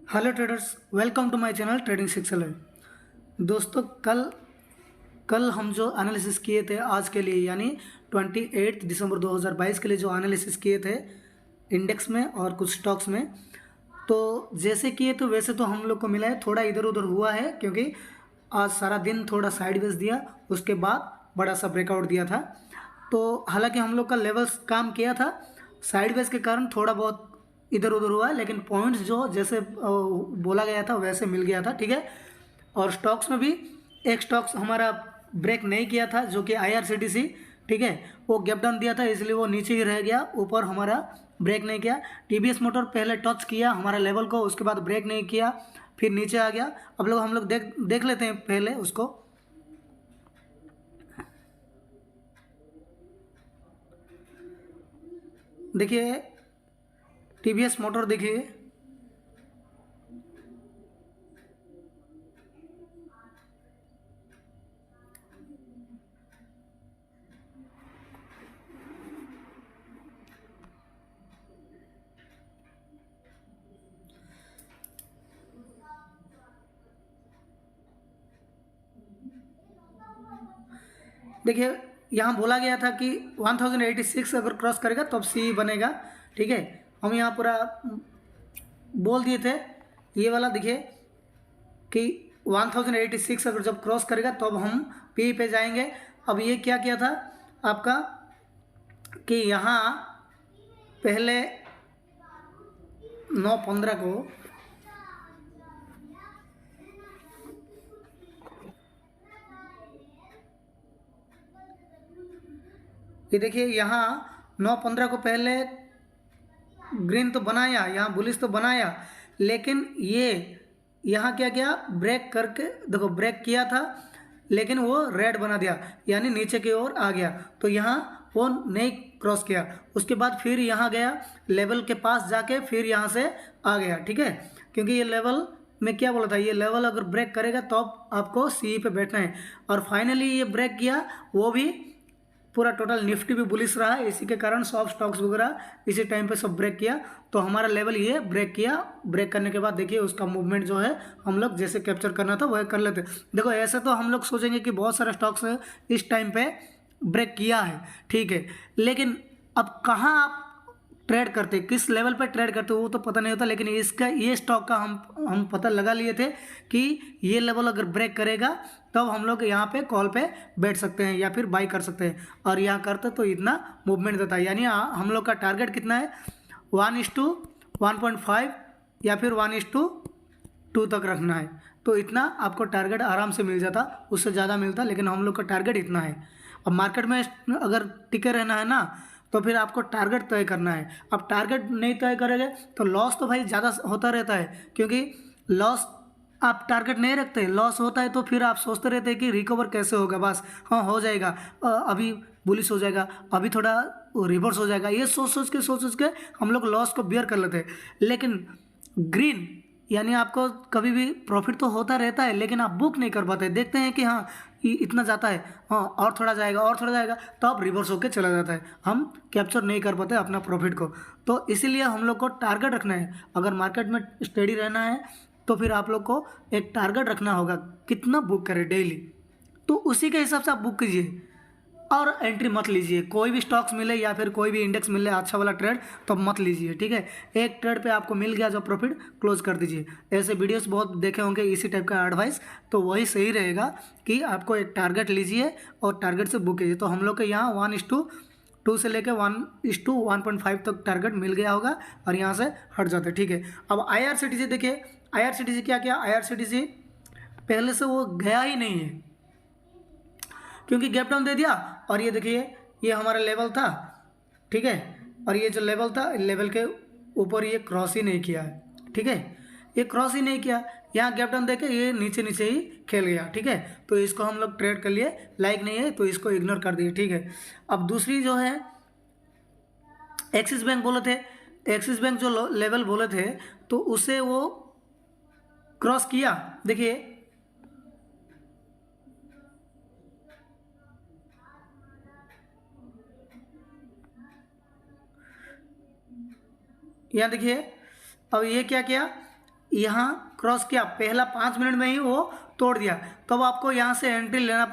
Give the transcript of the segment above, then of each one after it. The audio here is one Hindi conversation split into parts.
Hello traders, welcome to my channel trading सिक्सल है। दोस्तों, कल कल हम जो एनालिसिस किए थे आज के लिए, यानी 28 दिसंबर 2022 के लिए जो एनालिसिस किए थे इंडेक्स में और कुछ स्टॉक्स में, तो जैसे किए तो वैसे तो हम लोग को मिला है। थोड़ा इधर उधर हुआ है क्योंकि आज सारा दिन थोड़ा साइडवेज दिया, उसके बाद बड़ा सा ब्रेकआउट दिया था। तो हालांकि हम लोग का लेवल्स काम किया था, साइडवेज के कारण थोड़ा बहुत इधर उधर हुआ है, लेकिन पॉइंट्स जो जैसे बोला गया था वैसे मिल गया था। ठीक है। और स्टॉक्स में भी एक स्टॉक्स हमारा ब्रेक नहीं किया था, जो कि IRCTC। ठीक है, वो गैप डाउन दिया था, इसलिए वो नीचे ही रह गया, ऊपर हमारा ब्रेक नहीं किया। TVS मोटर पहले टच किया हमारा लेवल को, उसके बाद ब्रेक नहीं किया, फिर नीचे आ गया। अब हम लोग देख देख लेते हैं पहले उसको। देखिए TVS मोटर, देखिए देखिए यहाँ बोला गया था कि 1086 अगर क्रॉस करेगा तब सी बनेगा। ठीक है, हम यहाँ पूरा बोल दिए थे। ये वाला देखिए कि 1086 अगर जब क्रॉस करेगा तब हम पी पे जाएंगे। अब ये क्या किया था आपका कि यहाँ पहले 9:15 को ये देखिए, यहाँ 9:15 को पहले ग्रीन तो बनाया, यहाँ बुलिश तो बनाया, लेकिन ये यहाँ क्या किया, ब्रेक करके देखो ब्रेक किया था, लेकिन वो रेड बना दिया, यानी नीचे की ओर आ गया। तो यहाँ वो नहीं क्रॉस किया, उसके बाद फिर यहाँ गया लेवल के पास जाके फिर यहाँ से आ गया। ठीक है, क्योंकि ये लेवल में क्या बोला था, ये लेवल अगर ब्रेक करेगा तो आपको सी पे बैठना है। और फाइनली ये ब्रेक किया, वो भी पूरा टोटल निफ्टी भी बुलिश रहा है, इसी के कारण सब स्टॉक्स वगैरह इसी टाइम पे सब ब्रेक किया। तो हमारा लेवल ये ब्रेक किया, ब्रेक करने के बाद देखिए उसका मूवमेंट जो है हम लोग जैसे कैप्चर करना था वह कर लेते। देखो ऐसे तो हम लोग सोचेंगे कि बहुत सारे स्टॉक्स इस टाइम पे ब्रेक किया है, ठीक है, लेकिन अब कहाँ आप ट्रेड करते, किस लेवल पर ट्रेड करते वो तो पता नहीं होता, लेकिन इसका ये स्टॉक का हम पता लगा लिए थे कि ये लेवल अगर ब्रेक करेगा तब हम लोग यहाँ पे कॉल पे बैठ सकते हैं या फिर बाई कर सकते हैं। और यहाँ करते तो इतना मूवमेंट देता है, यानी हम लोग का टारगेट कितना है, 1:1.5 या फिर 1:2 तक रखना है। तो इतना आपको टारगेट आराम से मिल जाता, उससे ज़्यादा मिलता, लेकिन हम लोग का टारगेट इतना है। अब मार्केट में अगर टिके रहना है ना, तो फिर आपको टारगेट तय करना है। अब टारगेट नहीं तय करेंगे तो लॉस तो भाई ज़्यादा होता रहता है, क्योंकि लॉस आप टारगेट नहीं रखते, लॉस होता है तो फिर आप सोचते रहते हैं कि रिकवर कैसे होगा, बस हाँ हो जाएगा, अभी बुलिश हो जाएगा, अभी थोड़ा रिवर्स हो जाएगा, ये सोच सोच के हम लोग लॉस को बियर कर लेते हैं। लेकिन ग्रीन यानी आपको कभी भी प्रॉफिट तो होता रहता है, लेकिन आप बुक नहीं कर पाते, देखते हैं कि हाँ इतना जाता है, हाँ और थोड़ा जाएगा और थोड़ा जाएगा, तो आप रिवर्स होकर चला जाता है, हम कैप्चर नहीं कर पाते अपना प्रॉफिट को। तो इसीलिए हम लोग को टारगेट रखना है। अगर मार्केट में स्टेडी रहना है तो फिर आप लोग को एक टारगेट रखना होगा, कितना बुक करें डेली, तो उसी के हिसाब से आप बुक कीजिए। और एंट्री मत लीजिए, कोई भी स्टॉक्स मिले या फिर कोई भी इंडेक्स मिले अच्छा वाला ट्रेड तो मत लीजिए। ठीक है, एक ट्रेड पे आपको मिल गया जो प्रॉफिट, क्लोज कर दीजिए। ऐसे वीडियोस बहुत देखे होंगे इसी टाइप का एडवाइस, तो वही सही रहेगा कि आपको एक टारगेट लीजिए और टारगेट से बुक कीजिए। तो हम लोग के यहाँ 1:2 से लेकर 1:1.5 तक टारगेट मिल गया होगा और यहाँ से हट जाते। ठीक है, अब IRCTC देखिए, IRCTC क्या किया, IRCTC पहले से वो गया ही नहीं है, क्योंकि गैप डाउन दे दिया। और ये देखिए ये हमारा लेवल था, ठीक है, और ये जो लेवल था, लेवल के ऊपर ये क्रॉस ही नहीं किया है। ठीक है, ये क्रॉस ही नहीं किया, यहाँ गैप डाउन देके ये नीचे नीचे ही खेल गया। ठीक है, तो इसको हम लोग ट्रेड कर लिए, लाइक नहीं है तो इसको इग्नोर कर दिए। ठीक है, अब दूसरी जो है एक्सिस बैंक बोले थे, एक्सिस बैंक जो लेवल बोले थे तो उसे वो क्रॉस किया। देखिए यहाँ देखिए, अब ये क्या किया, यहाँ क्रॉस किया, पहला 5 मिनट में ही वो तोड़ दिया, तब आपको यहाँ से एंट्री लेना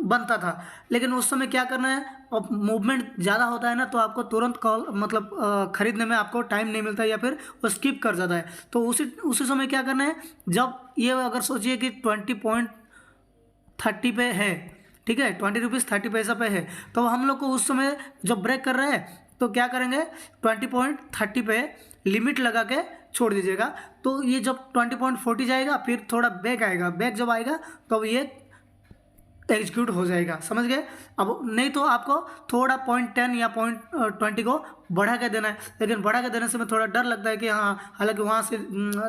बनता था। लेकिन उस समय क्या करना है, अब मूवमेंट ज़्यादा होता है ना, तो आपको तुरंत कॉल मतलब ख़रीदने में आपको टाइम नहीं मिलता या फिर वो स्किप कर जाता है। तो उसी समय क्या करना है, जब ये अगर सोचिए कि 20.30 पे है, ठीक है, 20 रुपीज़ 30 पैसा पे है, तो हम लोग को उस समय जब ब्रेक कर रहे हैं तो क्या करेंगे, 20.30 पे लिमिट लगा के छोड़ दीजिएगा। तो ये जब 20.40 जाएगा, फिर थोड़ा बैक आएगा, बैक जब आएगा तब ये एग्जीक्यूट हो जाएगा, समझ गए। अब नहीं तो आपको थोड़ा 0.10 या 0.20 को बढ़ा के देना है, लेकिन बढ़ा के देने से मैं थोड़ा डर लगता है कि हाँ, हालांकि वहाँ से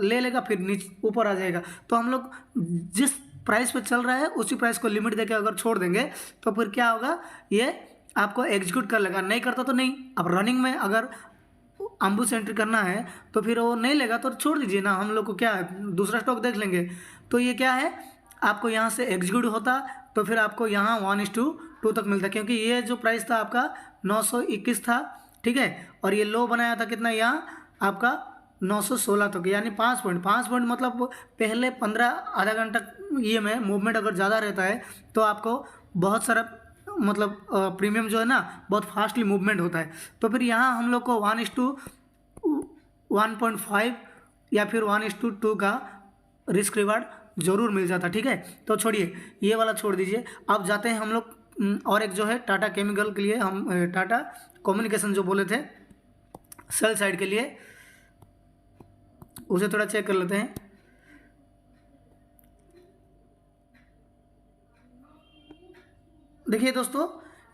ले लेगा फिर नीचे ऊपर आ जाएगा। तो हम लोग जिस प्राइस पे चल रहा है उसी प्राइस को लिमिट देके अगर छोड़ देंगे तो फिर क्या होगा, ये आपको एग्जीक्यूट कर लेगा, नहीं करता तो नहीं। अब रनिंग में अगर अम्बुस एंट्री करना है तो फिर वो नहीं लेगा तो छोड़ दीजिए ना, हम लोग को क्या है, दूसरा स्टॉक देख लेंगे। तो ये क्या है, आपको यहाँ से एग्जीक्यूट होता तो फिर आपको यहाँ 1:2 तक मिलता, क्योंकि ये जो प्राइस था आपका 921 था, ठीक है, और ये लो बनाया था कितना, यहाँ आपका 916 तक, यानी 5 पॉइंट मतलब पहले 15 आधा घंटा ये में मूवमेंट अगर ज़्यादा रहता है तो आपको बहुत सारा मतलब प्रीमियम जो है ना बहुत फास्टली मूवमेंट होता है। तो फिर यहाँ हम लोग को 1:1.5 या फिर 1:2 का रिस्क रिवार्ड ज़रूर मिल जाता, ठीक है। तो छोड़िए, ये वाला छोड़ दीजिए। अब जाते हैं हम लोग और एक जो है टाटा केमिकल के लिए, हम टाटा कम्युनिकेशन जो बोले थे सेल साइड के लिए, उसे थोड़ा चेक कर लेते हैं। देखिए दोस्तों,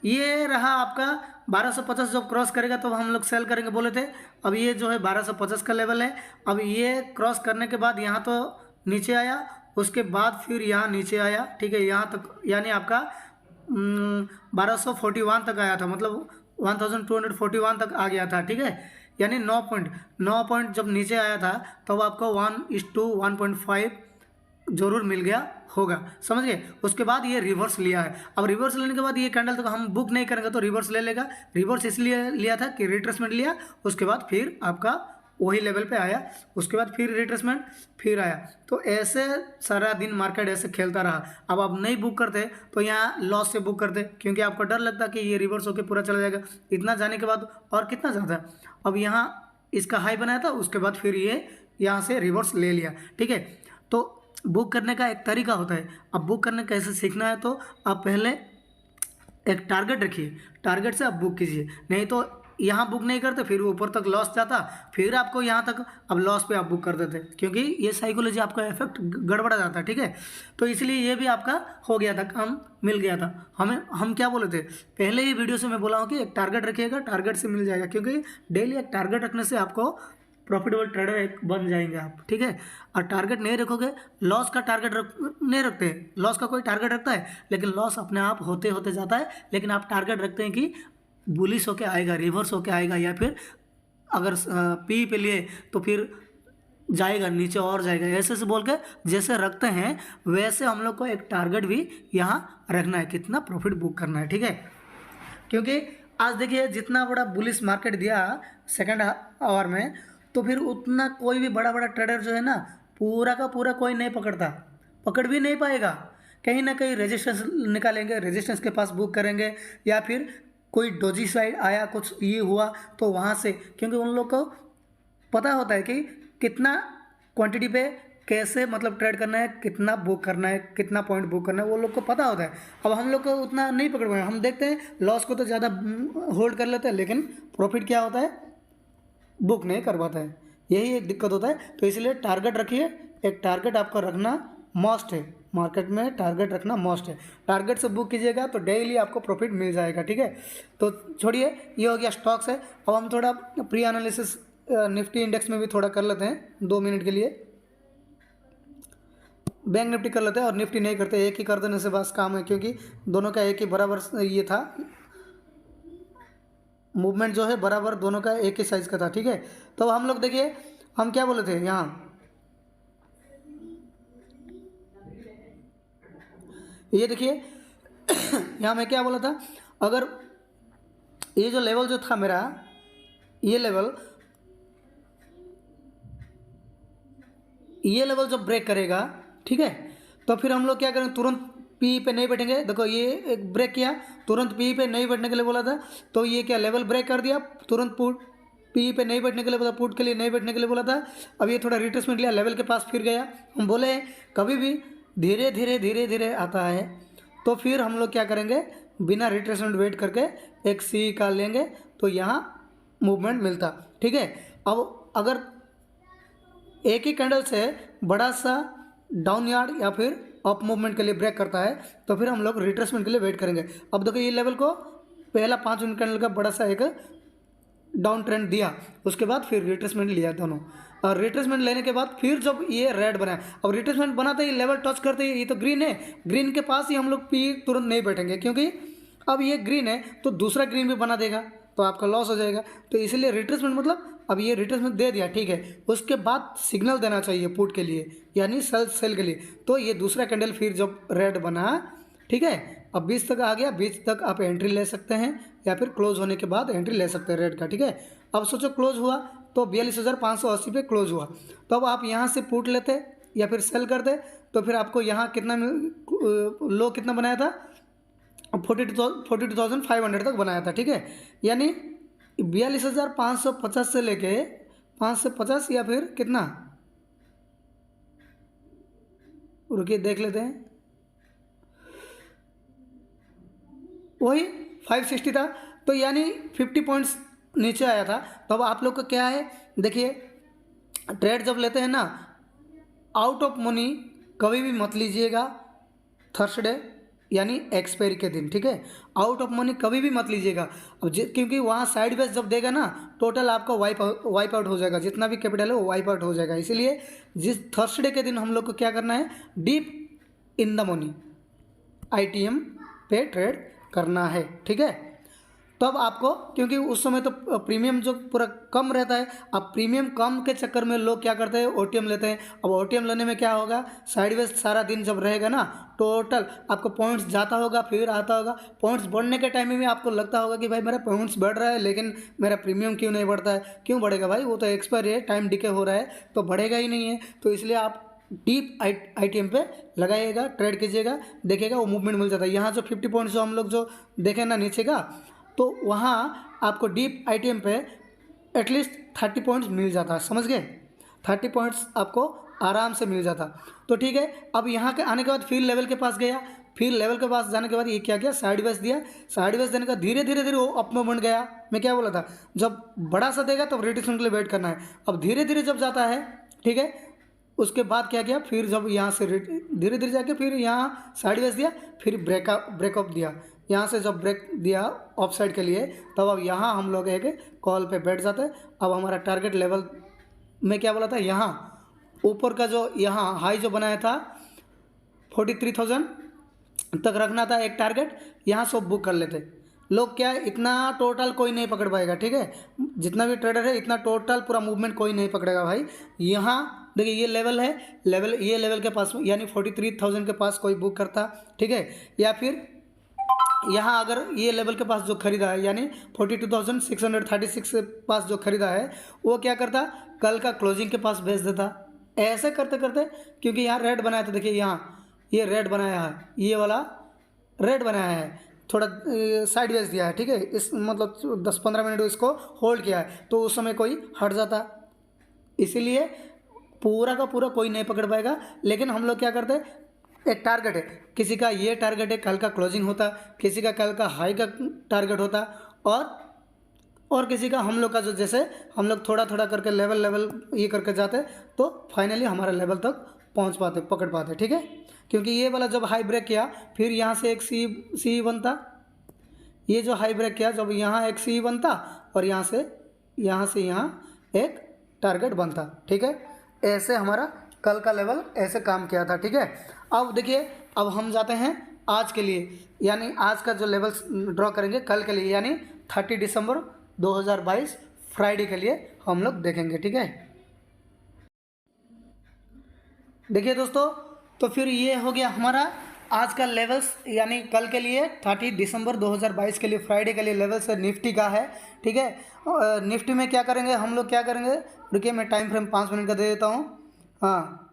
ये रहा आपका 1250, जब क्रॉस करेगा तो हम लोग सेल करेंगे बोले थे। अब ये जो है 1250 का लेवल है। अब ये क्रॉस करने के बाद यहाँ तो नीचे आया, उसके बाद फिर यहाँ नीचे आया, ठीक है, यहाँ तक, यानी आपका 1241 तक आया था, मतलब 1241 तक आ गया था, ठीक है, यानी 9 पॉइंट जब नीचे आया था तब आपको 1:1.5 जरूर मिल गया होगा, समझ गए। उसके बाद ये रिवर्स लिया है। अब रिवर्स लेने के बाद ये कैंडल तक हम बुक नहीं करेंगे तो रिवर्स ले लेगा। रिवर्स इसलिए लिया था कि रिट्रेसमेंट लिया, उसके बाद फिर आपका वही लेवल पे आया, उसके बाद फिर रिट्रेसमेंट फिर आया। तो ऐसे सारा दिन मार्केट ऐसे खेलता रहा। अब आप नहीं बुक करते तो यहाँ लॉस से बुक करते, क्योंकि आपको डर लगता कि ये रिवर्स होकर पूरा चला जाएगा। इतना जाने के बाद और कितना ज़्यादा, अब यहाँ इसका हाई बनाया था, उसके बाद फिर ये यहाँ से रिवर्स ले लिया, ठीक है। तो बुक करने का एक तरीका होता है। अब बुक करने कैसे सीखना है, तो आप पहले एक टारगेट रखिए, टारगेट से आप बुक कीजिए। नहीं तो यहाँ बुक नहीं करते फिर ऊपर तक लॉस जाता, फिर आपको यहाँ तक अब लॉस पे आप बुक कर देते, क्योंकि ये साइकोलॉजी आपका इफेक्ट गड़बड़ा जाता है, ठीक है। तो इसलिए ये भी आपका हो गया था, काम मिल गया था। हम क्या बोले थे पहले ही वीडियो से, मैं बोला हूँ कि एक टारगेट रखिएगा, टारगेट से मिल जाएगा, क्योंकि डेली एक टारगेट रखने से आपको प्रॉफिटेबल ट्रेडर एक बन जाएंगे आप, ठीक है। और टारगेट नहीं रखोगे, लॉस का टारगेट नहीं रखते, लॉस का कोई टारगेट रखता है लेकिन लॉस अपने आप होते होते जाता है। लेकिन आप टारगेट रखते हैं कि बुलिश होके आएगा, रिवर्स होके आएगा, या फिर अगर पी पे लिए तो फिर जाएगा नीचे और जाएगा, ऐसे से बोल के जैसे रखते हैं वैसे हम लोग को एक टारगेट भी यहाँ रखना है, कितना प्रॉफिट बुक करना है, ठीक है। क्योंकि आज देखिए जितना बड़ा बुलिश मार्केट दिया सेकेंड आवर में, तो फिर उतना कोई भी बड़ा बड़ा ट्रेडर जो है ना पूरा का पूरा कोई नहीं पकड़ता, पकड़ भी नहीं पाएगा। कहीं ना कहीं रेजिस्टेंस निकालेंगे, रेजिस्टेंस के पास बुक करेंगे, या फिर कोई डोजी साइड आया, कुछ ये हुआ तो वहाँ से, क्योंकि उन लोग को पता होता है कि कितना क्वांटिटी पे कैसे मतलब ट्रेड करना है, कितना बुक करना है, कितना पॉइंट बुक करना है, वो लोग को पता होता है। अब हम लोग को उतना नहीं पकड़ पाए, हम देखते हैं लॉस को तो ज़्यादा होल्ड कर लेते हैं, लेकिन प्रॉफिट क्या होता है बुक नहीं कर पाता है, यही एक दिक्कत होता है। तो इसलिए टारगेट रखिए, एक टारगेट आपका रखना मस्ट है, मार्केट में टारगेट रखना मस्ट है। टारगेट से बुक कीजिएगा तो डेली आपको प्रॉफिट मिल जाएगा, ठीक है। तो छोड़िए, ये हो गया स्टॉक्स है। अब हम थोड़ा प्री एनालिसिस निफ्टी इंडेक्स में भी थोड़ा कर लेते हैं 2 मिनट के लिए। बैंक निफ्टी कर लेते हैं और निफ्टी नहीं करते, एक ही कर देने से बस काम है, क्योंकि दोनों का एक ही बराबर ये था, मूवमेंट जो है बराबर दोनों का एक ही साइज़ का था, ठीक है। तो हम लोग देखिए हम क्या बोले थे, यहाँ ये देखिए यहाँ मैं क्या बोला था, अगर ये जो लेवल जो था मेरा, ये लेवल ये लेवल जब ब्रेक करेगा, ठीक है, तो फिर हम लोग क्या करेंगे, तुरंत पी पे नहीं बैठेंगे। देखो ये एक ब्रेक किया, तुरंत पी पे नहीं बैठने के लिए बोला था, तो ये क्या लेवल ब्रेक कर दिया, तुरंत पुट पी पे नहीं बैठने के लिए बोला, पुट के लिए नहीं बैठने के लिए बोला था। अब ये थोड़ा रिट्रेसमेंट लिया, लेवल के पास फिर गया। हम बोले कभी भी धीरे धीरे धीरे धीरे आता है, तो फिर हम लोग क्या करेंगे, बिना रिट्रेसमेंट वेट करके एक सी का लेंगे, तो यहाँ मूवमेंट मिलता, ठीक है। अब अगर एक ही कैंडल से बड़ा सा डाउन यार्ड या फिर अप मूवमेंट के लिए ब्रेक करता है, तो फिर हम लोग रिट्रेसमेंट के लिए वेट करेंगे। अब देखो ये लेवल को पहला 5 मिनट कैंडल का बड़ा सा एक डाउन ट्रेंड दिया, उसके बाद फिर रिट्रेसमेंट लिया दोनों, और रिट्रेसमेंट लेने के बाद फिर जब ये रेड बना, अब रिट्रेसमेंट बनाते ही लेवल टच करते ही, ये तो ग्रीन है, ग्रीन के पास ही हम लोग पी तुरंत नहीं बैठेंगे, क्योंकि अब ये ग्रीन है तो दूसरा ग्रीन भी बना देगा, तो आपका लॉस हो जाएगा। तो इसलिए रिट्रेसमेंट मतलब अब ये रिट्रेसमेंट दे दिया, ठीक है, उसके बाद सिग्नल देना चाहिए पुट के लिए, यानी सेल के लिए। तो ये दूसरा कैंडल फिर जब रेड बना, ठीक है, अब 20 तक आ गया, 20 तक आप एंट्री ले सकते हैं या फिर क्लोज होने के बाद एंट्री ले सकते हैं रेड का, ठीक है। अब सोचो क्लोज हुआ तो 42,580 पे क्लोज हुआ, तो अब आप यहाँ से पुट लेते या फिर सेल करते, तो फिर आपको यहाँ कितना लो कितना बनाया था, 42,500 तक बनाया था, ठीक है। यानी 42,550 से लेके 550 या फिर कितना, रुकिए देख लेते हैं, वही 560 था, तो यानी 50 पॉइंट्स नीचे आया था। तो अब आप लोग का क्या है, देखिए ट्रेड जब लेते हैं ना, आउट ऑफ मनी कभी भी मत लीजिएगा थर्सडे यानी एक्सपायरी के दिन, ठीक है, आउट ऑफ मनी कभी भी मत लीजिएगा। अब क्योंकि वहाँ साइड वेज जब देगा ना, टोटल आपका वाइप आउट हो जाएगा, जितना भी कैपिटल है वो वाइप आउट हो जाएगा। इसीलिए जिस थर्सडे के दिन हम लोग को क्या करना है, deep in the money ITM पे ट्रेड करना है, ठीक है। तब आपको, क्योंकि उस समय तो प्रीमियम जो पूरा कम रहता है, अब प्रीमियम कम के चक्कर में लोग क्या करते हैं, OTM लेते हैं। अब OTM लेने में क्या होगा, साइडवेज सारा दिन जब रहेगा ना, टोटल आपको पॉइंट्स जाता होगा फिर आता होगा, पॉइंट्स बढ़ने के टाइम में भी आपको लगता होगा कि भाई मेरा पॉइंट्स बढ़ रहा है, लेकिन मेरा प्रीमियम क्यों नहीं बढ़ता है। क्यों बढ़ेगा भाई, वो तो एक्सपायरी है, टाइम डिके हो रहा है, तो बढ़ेगा ही नहीं है। तो इसलिए आप डीप ITM पे लगाइएगा, ट्रेड कीजिएगा, देखिएगा वो मूवमेंट मिल जाता है। यहाँ जो 50 पॉइंट्स जो हम लोग जो देखें ना नीचे का, तो वहाँ आपको डीप ITM पे एटलीस्ट 30 पॉइंट्स मिल जाता है, समझ गए, 30 पॉइंट्स आपको आराम से मिल जाता। तो ठीक है, अब यहाँ के आने के बाद फिर लेवल के पास गया, फिर लेवल के पास जाने के बाद ये क्या किया, साइड वेज दिया, साइड वेज देने का धीरे धीरे धीरे वो अप मूवमेंट गया। मैं क्या बोला था, जब बड़ा सा देगा तब रिट्रेसमेंट के लिए वेट करना है। अब धीरे धीरे जब जाता है, ठीक है, उसके बाद क्या किया, फिर जब यहाँ से धीरे धीरे जाके फिर यहाँ साइड वेज दिया, फिर ब्रेकअप दिया, यहाँ से जब ब्रेक दिया ऑफ साइड के लिए, तब अब यहाँ हम लोग एक कॉल पे बैठ जाते हैं। अब हमारा टारगेट लेवल में क्या बोला था, यहाँ ऊपर का जो यहाँ हाई जो बनाया था 43,000 तक रखना था एक टारगेट, यहाँ से बुक कर लेते लोग। क्या है, इतना टोटल कोई नहीं पकड़ पाएगा, ठीक है, जितना भी ट्रेडर है इतना टोटल पूरा मूवमेंट कोई नहीं पकड़ेगा भाई। यहाँ देखिए ये लेवल है, ये लेवल के पास यानी 43,000 के पास कोई बुक करता, ठीक है, या फिर यहाँ अगर ये लेवल के पास जो खरीदा है यानी 42,636 के पास जो खरीदा है, वो क्या करता, कल का क्लोजिंग के पास भेज देता। ऐसे करते करते, क्योंकि यहाँ रेड बनाया था, देखिए यहाँ ये रेड बनाया है, ये वाला रेड बनाया है, थोड़ा साइड वेज दिया है, ठीक है, इस मतलब 10-15 मिनट इसको होल्ड किया है, तो उस समय कोई हट जाता। इसीलिए पूरा का पूरा कोई नहीं पकड़ पाएगा। लेकिन हम लोग क्या करते हैं, एक टारगेट है, किसी का ये टारगेट है कल का क्लोजिंग होता, किसी का कल का हाई का टारगेट होता, और किसी का हम लोग का जो जैसे हम लोग थोड़ा थोड़ा करके लेवल ये करके जाते, तो फाइनली हमारा लेवल तक पहुंच पाते, पकड़ पाते, ठीक है। क्योंकि ये वाला जब हाई ब्रेक किया, फिर यहाँ से एक सी बनता, ये जो हाई ब्रेक किया जब यहाँ एक सी बनता, और यहाँ से यहाँ एक टारगेट बनता, ठीक है। ऐसे हमारा कल का लेवल ऐसे काम किया था, ठीक है। अब देखिए, अब हम जाते हैं आज के लिए, यानी आज का जो लेवल ड्रॉ करेंगे कल के लिए, यानी 30 दिसंबर 2022 फ्राइडे के लिए हम लोग देखेंगे, ठीक है। देखिए दोस्तों, तो फिर ये हो गया हमारा आज का लेवल्स, यानी कल के लिए 30 दिसंबर 2022 के लिए फ्राइडे के लिए लेवल्स निफ्टी का है, ठीक है। निफ्टी में क्या करेंगे हम लोग, क्या करेंगे, रुकिए मैं टाइम फ्रेम 5 मिनट का दे देता हूँ। हाँ,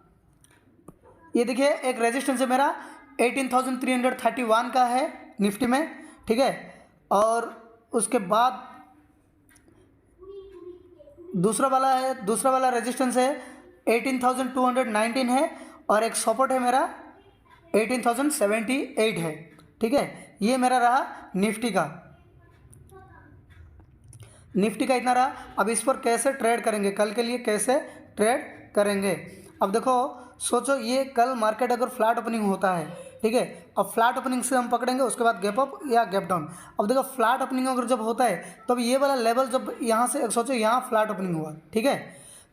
ये देखिए एक रेजिस्टेंस है मेरा 18,331 का है निफ्टी में, ठीक है। और उसके बाद दूसरा वाला रेजिस्टेंस है 18,219 है, और एक सपोर्ट है मेरा 18,078 है, ठीक है। ये मेरा रहा निफ्टी का इतना रहा। अब इस पर कैसे ट्रेड करेंगे, कल के लिए कैसे ट्रेड करेंगे। अब देखो सोचो, ये कल मार्केट अगर फ्लैट ओपनिंग होता है, ठीक है, अब फ्लैट ओपनिंग से हम पकड़ेंगे, उसके बाद गैप अप या गैप डाउन। अब देखो फ्लैट ओपनिंग अगर जब होता है तब ये वाला लेवल जब यहाँ से सोचो यहाँ फ्लैट ओपनिंग हुआ, ठीक है,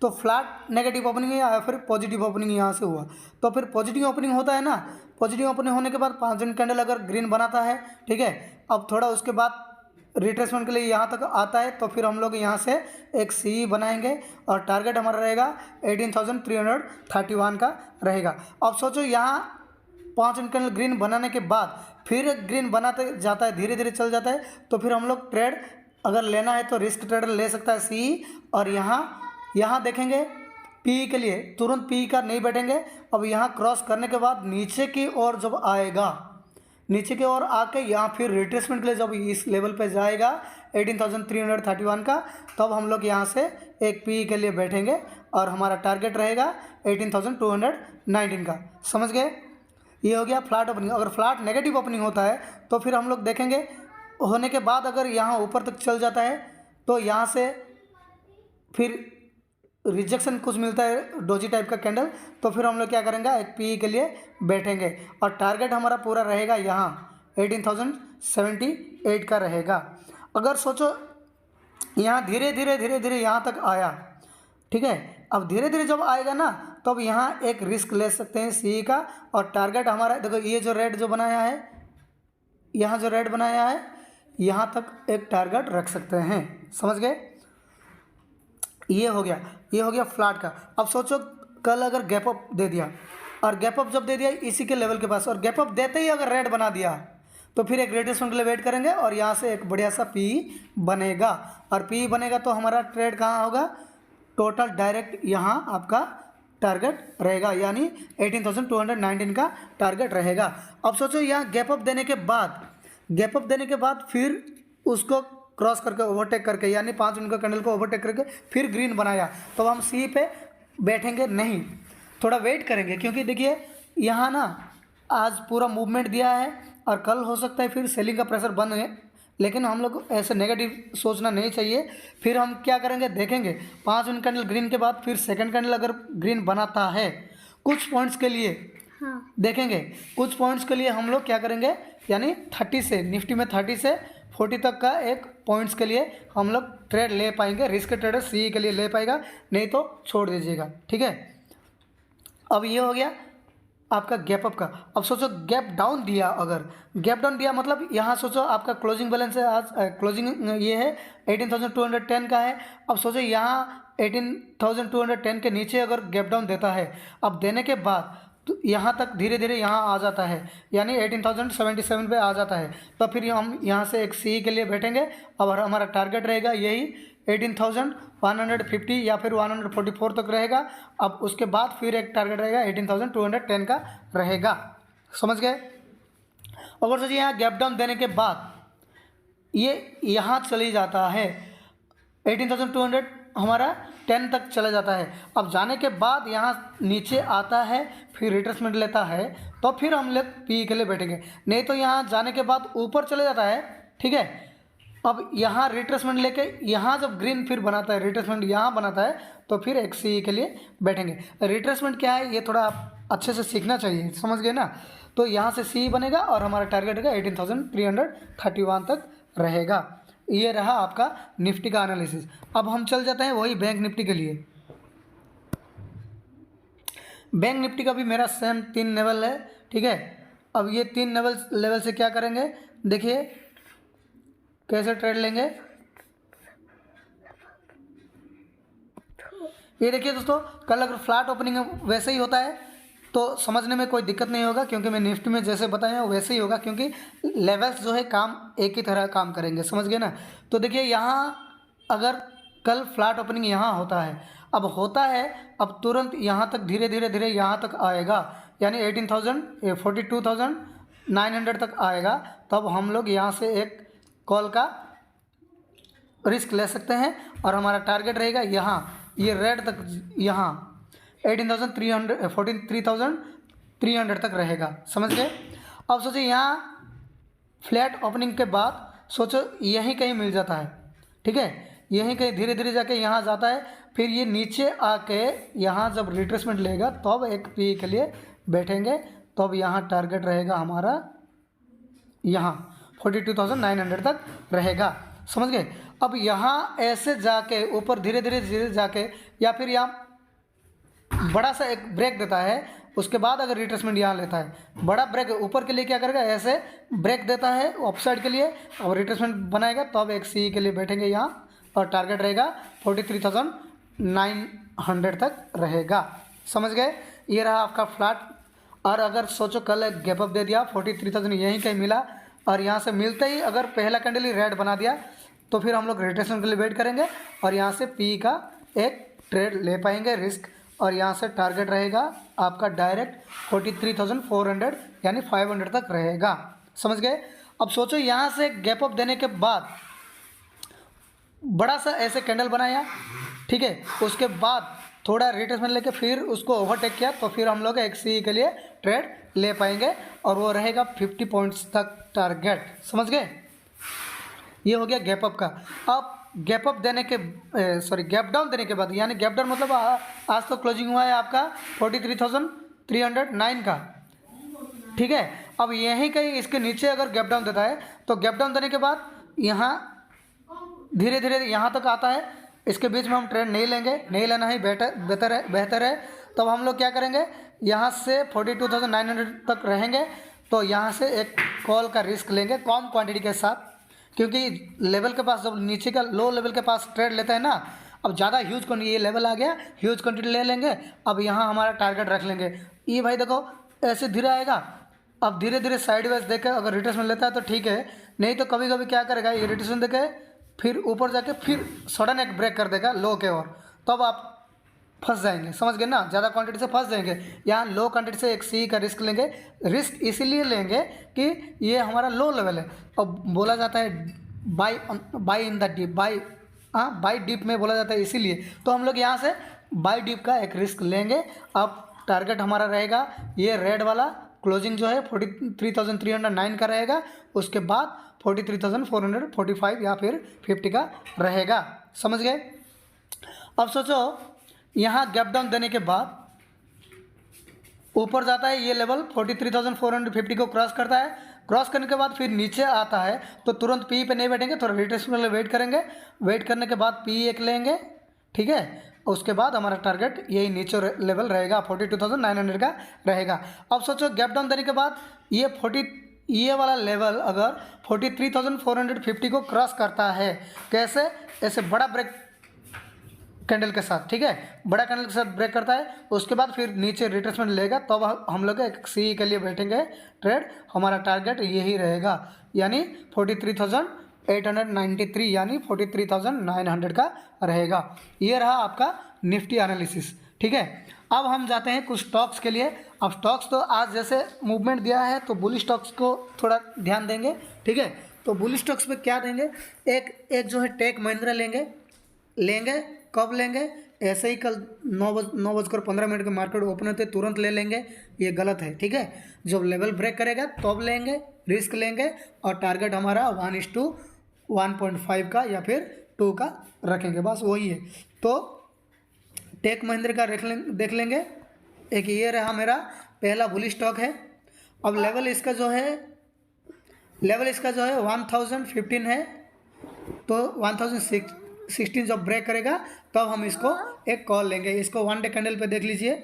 तो फ्लैट नेगेटिव ओपनिंग या फिर पॉजिटिव ओपनिंग यहाँ से हुआ, तो फिर पॉजिटिव ओपनिंग होता है ना, पॉजिटिव ओपनिंग होने के बाद 5 दिन कैंडल अगर ग्रीन बनाता है, ठीक है, अब थोड़ा उसके बाद रिट्रेसमेंट के लिए यहाँ तक आता है, तो फिर हम लोग यहाँ से एक सी बनाएंगे और टारगेट हमारा रहेगा 18,331 का रहेगा। अब सोचो यहाँ 5 कैंडल ग्रीन बनाने के बाद फिर ग्रीन बनाते जाता है, धीरे धीरे चल जाता है, तो फिर हम लोग ट्रेड अगर लेना है तो रिस्क ट्रेडर ले सकता है सी। और यहाँ देखेंगे पी के लिए तुरंत पी का नहीं बैठेंगे। अब यहाँ क्रॉस करने के बाद नीचे की ओर जब आएगा, नीचे की ओर आके यहाँ फिर रिट्रेसमेंट के लिए जब इस लेवल पे जाएगा 18,331 का, तब हम लोग यहाँ से एक पी के लिए बैठेंगे और हमारा टारगेट रहेगा 18,219 का। समझ गए, ये हो गया फ्लैट ओपनिंग। अगर फ्लैट नेगेटिव ओपनिंग होता है तो फिर हम लोग देखेंगे होने के बाद अगर यहाँ ऊपर तक चल जाता है तो यहाँ से फिर रिजेक्शन कुछ मिलता है डोजी टाइप का कैंडल, तो फिर हम लोग क्या करेंगे एक पी के लिए बैठेंगे और टारगेट हमारा पूरा रहेगा यहाँ 18,078 का रहेगा। अगर सोचो यहाँ धीरे धीरे यहाँ तक आया, ठीक है, अब धीरे धीरे जब आएगा ना तो अब यहाँ एक रिस्क ले सकते हैं सी का, और टारगेट हमारा देखो ये जो रेड जो बनाया है, यहाँ जो रेड बनाया है यहाँ तक एक टारगेट रख सकते हैं। समझ गए, ये हो गया फ्लैट का। अब सोचो कल अगर गैप अप दे दिया, और गैप अप जब दे दिया इसी के लेवल के पास, और गैप अप देते ही अगर रेड बना दिया तो फिर एक रिट्रेसमेंट के लिए वेट करेंगे और यहाँ से एक बढ़िया सा पी बनेगा, और पी बनेगा तो हमारा ट्रेड कहाँ होगा, टोटल डायरेक्ट यहाँ आपका टारगेट रहेगा, यानी 18,219 का टारगेट रहेगा। अब सोचो यहाँ गैप अप देने के बाद फिर उसको क्रॉस करके ओवरटेक करके, यानी 5 मिनट का कैंडल को ओवरटेक करके फिर ग्रीन बनाया, तो हम सी पे बैठेंगे नहीं, थोड़ा वेट करेंगे, क्योंकि देखिए यहाँ ना आज पूरा मूवमेंट दिया है और कल हो सकता है फिर सेलिंग का प्रेशर बंद है, लेकिन हम लोग ऐसे नेगेटिव सोचना नहीं चाहिए। फिर हम क्या करेंगे, देखेंगे 5 मिनट कैंडल ग्रीन के बाद फिर सेकंड कैंडल अगर ग्रीन बनाता है कुछ पॉइंट्स के लिए, देखेंगे कुछ पॉइंट्स के लिए हम लोग क्या करेंगे, यानी 30 से निफ्टी में 30 से 40 तक का एक पॉइंट्स के लिए हम लोग ट्रेड ले पाएंगे, रिस्क ट्रेडर सी के लिए ले पाएगा, नहीं तो छोड़ दीजिएगा, ठीक है। अब ये हो गया आपका गैप अप का। अब सोचो गैप डाउन दिया, अगर गैप डाउन दिया मतलब यहाँ सोचो आपका क्लोजिंग बैलेंस है, आज क्लोजिंग ये है 18,210 का है। अब सोचो यहाँ 18,210 के नीचे अगर गैप डाउन देता है, अब देने के बाद तो यहाँ तक धीरे धीरे यहाँ आ जाता है, यानी 18,077 पे आ जाता है, तो फिर हम यहाँ से एक सी के लिए बैठेंगे और हमारा टारगेट रहेगा यही 18,150 या फिर 144 तक रहेगा। अब उसके बाद फिर एक टारगेट रहेगा 18,210 का रहेगा। समझ गए। अगर सोचिए यहाँ गैप डाउन देने के बाद ये यहाँ चली जाता है 18,200 हमारा 10 तक चला जाता है। अब जाने के बाद यहाँ नीचे आता है, फिर रिट्रेसमेंट लेता है, तो फिर हम लोग पी के लिए बैठेंगे, नहीं तो यहाँ जाने के बाद ऊपर चले जाता है, ठीक है। अब यहाँ रिट्रेसमेंट लेके यहाँ जब ग्रीन फिर बनाता है, रिट्रेसमेंट यहाँ बनाता है, तो फिर एक सी के लिए बैठेंगे। रिट्रेसमेंट क्या है ये थोड़ा आप अच्छे से सीखना चाहिए, समझ गए ना। तो यहाँ से सी बनेगा और हमारा टारगेट रहेगा 18,331 तक रहेगा। ये रहा आपका निफ्टी का एनालिसिस। अब हम चल जाते हैं वही बैंक निफ्टी के लिए। बैंक निफ्टी का भी मेरा सेम 3 लेवल है, ठीक है। अब ये 3 लेवल से क्या करेंगे, देखिए कैसे ट्रेड लेंगे। ये देखिए दोस्तों, कल अगर फ्लैट ओपनिंग वैसे ही होता है तो समझने में कोई दिक्कत नहीं होगा, क्योंकि मैं निफ्टी में जैसे बताया वैसे ही होगा, क्योंकि लेवल्स जो है काम एक ही तरह काम करेंगे, समझ गए ना। तो देखिए यहाँ अगर कल फ्लैट ओपनिंग यहाँ होता है, अब तुरंत यहाँ तक धीरे धीरे यहाँ तक आएगा, यानी 42,900 तक आएगा, तब हम लोग यहाँ से एक कॉल का रिस्क ले सकते हैं और हमारा टारगेट रहेगा यहाँ, ये रेड तक, यहाँ 43,300 तक रहेगा। समझ गए? अब सोचो यहाँ फ्लैट ओपनिंग के बाद सोचो यहीं कहीं मिल जाता है, ठीक है, यहीं कहीं धीरे धीरे जाके यहाँ जाता है, फिर ये नीचे आके यहाँ जब रिट्रेसमेंट लेगा तब एक पी के लिए बैठेंगे, तब यहाँ टारगेट रहेगा हमारा यहाँ 42,900 तक रहेगा। समझ गए? अब यहाँ ऐसे जाके ऊपर धीरे धीरे जाके, या फिर यहाँ बड़ा सा एक ब्रेक देता है, उसके बाद अगर रिट्रेसमेंट यहाँ लेता है, बड़ा ब्रेक ऊपर के लिए क्या करेगा, ऐसे ब्रेक देता है अपसाइड के लिए और रिट्रेसमेंट बनाएगा, तब एक सी के लिए बैठेंगे यहाँ और टारगेट रहेगा 43,900 तक रहेगा। समझ गए? ये रहा आपका फ्लैट। और अगर सोचो कल एक गैप अप दे दिया 43,000 यहीं कहीं मिला और यहाँ से मिलते ही अगर पहला कैंडल ही रेड बना दिया, तो फिर हम लोग रिट्रेसमेंट के लिए वेट करेंगे और यहाँ से पी का एक ट्रेड ले पाएंगे रिस्क, और यहाँ से टारगेट रहेगा आपका डायरेक्ट 43,400 यानी 500 तक रहेगा। समझ गए? अब सोचो यहाँ से गैप अप देने के बाद बड़ा सा ऐसे कैंडल बनाया, ठीक है, उसके बाद थोड़ा रिट्रेसमेंट लेके फिर उसको ओवरटेक किया, तो फिर हम लोग एक सी के लिए ट्रेड ले पाएंगे और वो रहेगा 50 पॉइंट्स तक टारगेट। समझ गए? ये हो गया गैप अप का। अब गैप अप देने के गैप डाउन देने के बाद, यानी गैप डाउन मतलब आज तो क्लोजिंग हुआ है आपका 43,309 का, ठीक है। अब यहीं कहीं इसके नीचे अगर गैप डाउन देता है तो गैप डाउन देने के बाद यहाँ धीरे धीरे यहाँ तक आता है, इसके बीच में हम ट्रेड नहीं लेंगे, नहीं लेना ही बेहतर है। तब हम लोग क्या करेंगे, यहाँ से 42,900 तक रहेंगे, तो यहाँ से एक कॉल का रिस्क लेंगे कम क्वांटिटी के साथ, क्योंकि लेवल के पास जब नीचे का लो लेवल के पास ट्रेड लेते हैं ना, अब ज़्यादा ह्यूज क्वांटिटी, ये लेवल आ गया, ह्यूज क्वांटिटी ले लेंगे। अब यहाँ हमारा टारगेट रख लेंगे, ये भाई देखो ऐसे धीरे आएगा, अब धीरे धीरे साइडवेज देकर अगर रिट्रेसमेंट लेता है तो ठीक है, नहीं तो कभी कभी क्या करेगा, ये रिट्रेसमेंट देके फिर ऊपर जाके फिर सडन एक ब्रेक कर देगा लो के ओर, तब आप फंस जाएंगे। समझ गए ना? ज़्यादा क्वांटिटी से फंस जाएंगे। यहाँ लो क्वांटिटी से एक सी का रिस्क लेंगे, रिस्क इसीलिए लेंगे कि ये हमारा लो लेवल है। अब बोला जाता है by in the deep, by deep में बोला जाता है, इसीलिए तो हम लोग यहाँ से बाई डीप का एक रिस्क लेंगे। अब टारगेट हमारा रहेगा ये रेड वाला, क्लोजिंग जो है 43,309 का रहेगा, उसके बाद 43,445 या फिर 50 का रहेगा। समझ गए? अब सोचो यहाँ गैप डाउन देने के बाद ऊपर जाता है, ये लेवल 43,450 को क्रॉस करता है, क्रॉस करने के बाद फिर नीचे आता है, तो तुरंत पी पे नहीं बैठेंगे, थोड़ा रिट्रेसमेंट वेट करेंगे, वेट करने के बाद पी एक लेंगे, ठीक है। उसके बाद हमारा टारगेट यही नीचे लेवल रहेगा 42,900 का रहेगा। अब सोचो गैप डाउन देने के बाद ये वाला लेवल अगर 43,450 को क्रॉस करता है, कैसे? ऐसे बड़ा ब्रेक कैंडल के साथ, ठीक है, बड़ा कैंडल के साथ ब्रेक करता है, उसके बाद फिर नीचे रिट्रेसमेंट लेगा, तब हम लोग एक सी के लिए बैठेंगे ट्रेड, हमारा टारगेट यही रहेगा, यानी 43,893 यानी 43,900 का रहेगा। ये रहा आपका निफ्टी एनालिसिस, ठीक है। अब हम जाते हैं कुछ स्टॉक्स के लिए। अब स्टॉक्स तो आज जैसे मूवमेंट दिया है तो बुल स्टॉक्स को थोड़ा ध्यान देंगे, ठीक है। तो बुल स्टॉक्स पे क्या देंगे, एक जो है टेक महिंद्रा लेंगे। कब लेंगे? ऐसे ही कल 9:15 के मार्केट ओपन होते तुरंत ले लेंगे, ये गलत है, ठीक है। जब लेवल ब्रेक करेगा तब लेंगे, रिस्क लेंगे और टारगेट हमारा 1:1.5 का या फिर 2 का रखेंगे, बस वही है। तो टेक महिंद्रा का देख लेंगे। एक ये रहा मेरा पहला बुल स्टॉक है। अब लेवल इसका जो है 1015 है, तो 1016 जब ब्रेक करेगा तब हम इसको एक कॉल लेंगे। इसको 1 डे कैंडल पे देख लीजिए,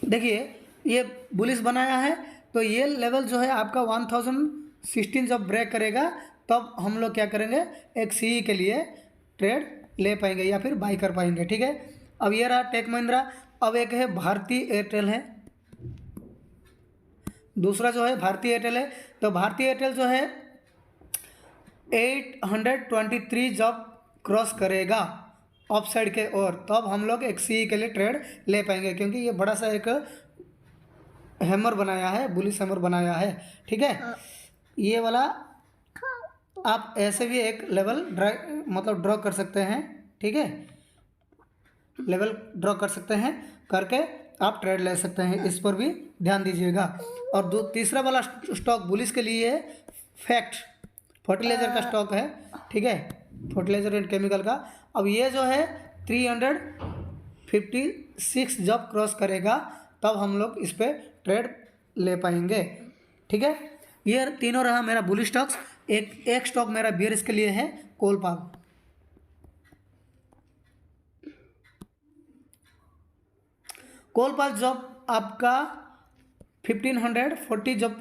देखिए ये बुलिश बनाया है, तो ये लेवल जो है आपका 1016 जब ब्रेक करेगा तब हम लोग क्या करेंगे, एक सी के लिए ट्रेड ले पाएंगे या फिर बाई कर पाएंगे, ठीक है। अब ये रहा टेक महिंद्रा। अब एक है भारती एयरटेल है, दूसरा जो है भारती एयरटेल है। तो भारती एयरटेल जो है 823 जब क्रॉस करेगा ऑफ साइड के ओर, तब हम लोग एक सी के लिए ट्रेड ले पाएंगे, क्योंकि ये बड़ा सा एक हैमर बनाया है, बुलिश हैमर बनाया है। ठीक है, ये वाला आप ऐसे भी एक लेवल मतलब ड्रॉ कर सकते हैं। ठीक है, लेवल ड्रॉ कर सकते हैं, करके आप ट्रेड ले सकते हैं, इस पर भी ध्यान दीजिएगा। और तीसरा वाला स्टॉक बुलिश के लिए है फैक्ट, फर्टिलाइज़र का स्टॉक है। ठीक है, फर्टिलाइज़र एंड केमिकल का। अब ये जो है 356 जब क्रॉस करेगा तब हम लोग इस पर ट्रेड ले पाएंगे। ठीक है, ये तीनों रहा मेरा बुलिश स्टॉक्स। एक स्टॉक मेरा बियरिश के लिए है कोलपाल। कोलपाल जब आपका 1540 जब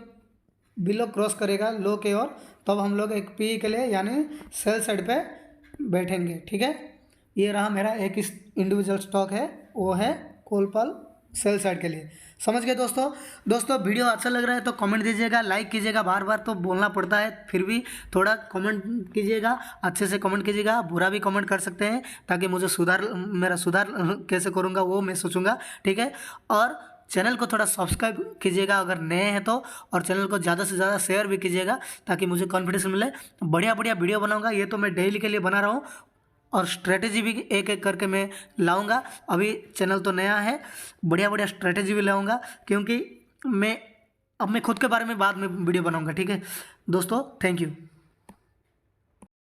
बिलो क्रॉस करेगा लो के ओर, तब हम लोग एक पी के लिए यानी सेल साइड पे बैठेंगे। ठीक है, ये रहा मेरा एक इंडिविजुअल स्टॉक है, वो है कोलपाल सेल साइड के लिए। समझ गए दोस्तों वीडियो अच्छा लग रहा है तो कमेंट दीजिएगा, लाइक कीजिएगा। बार बार तो बोलना पड़ता है, फिर भी थोड़ा कमेंट कीजिएगा, अच्छे से कमेंट कीजिएगा। बुरा भी कमेंट कर सकते हैं, ताकि मुझे मेरा सुधार कैसे करूँगा वो मैं सोचूंगा। ठीक है, और चैनल को थोड़ा सब्सक्राइब कीजिएगा अगर नए हैं तो, और चैनल को ज़्यादा से ज़्यादा शेयर भी कीजिएगा, ताकि मुझे कॉन्फिडेंस मिले। बढ़िया बढ़िया वीडियो बनाऊँगा, ये तो मैं डेली के लिए बना रहा हूँ, और स्ट्रेटेजी भी एक एक करके मैं लाऊंगा। अभी चैनल तो नया है, बढ़िया बढ़िया स्ट्रेटेजी भी लाऊंगा, क्योंकि मैं खुद के बारे में बाद में वीडियो बनाऊंगा। ठीक है दोस्तों, थैंक यू।